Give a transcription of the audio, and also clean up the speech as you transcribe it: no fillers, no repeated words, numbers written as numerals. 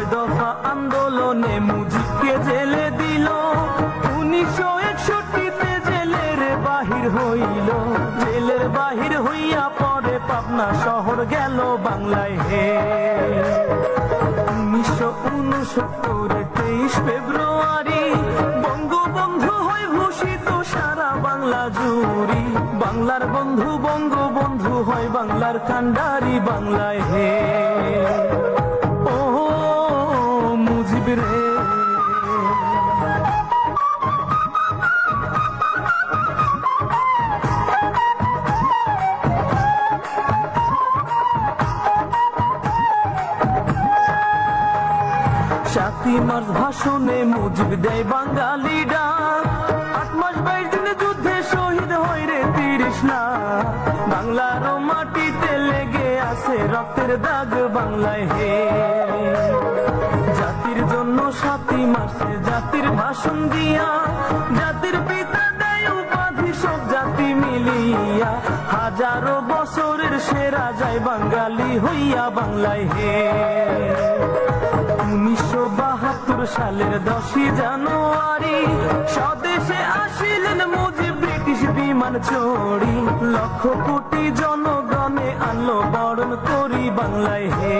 ছয় দফা আন্দোলনে মুজিবকে জেলে দিল, 1961-তে জেলের বাহির হইল। জেলের বাহির হইয়া পরে পাবনা শহর গেল বাংলায় হে। 1969-এর 23 ফেব্রুয়ারি বঙ্গবন্ধু হয় ভূষিত সারা বাংলা জুড়ি। বাংলার বন্ধু বঙ্গবন্ধু হয় বাংলার কান্ডারি বাংলায় হে। ও মুজিব রে, সাতই মার্চ ভাষণে মুজিব দেয় বাঙালি ডাক, 8 মাস 22 দিনে যুদ্ধে শহীদ হয় রে 30 লাখ। বাংলার মাটিতে লেগে আছে রক্তের দাগ বাংলায় হে। জাতির জন্য 7ই মার্চে জাতির ভাষণ দিয়া, জাতির পিতা দেয় উপাধি সব জাতি মিলিয়া। হাজারো বছরের সেরা যায় বাঙালি হইয়া বাংলায় হে। 1972 সালের 10ই জানুয়ারি স্বদেশে আসিলেন মুজিব ব্রিটিশ বিমান চড়ি। লক্ষ কোটি জনগণে আনলো বরণ করি বাংলায় হে।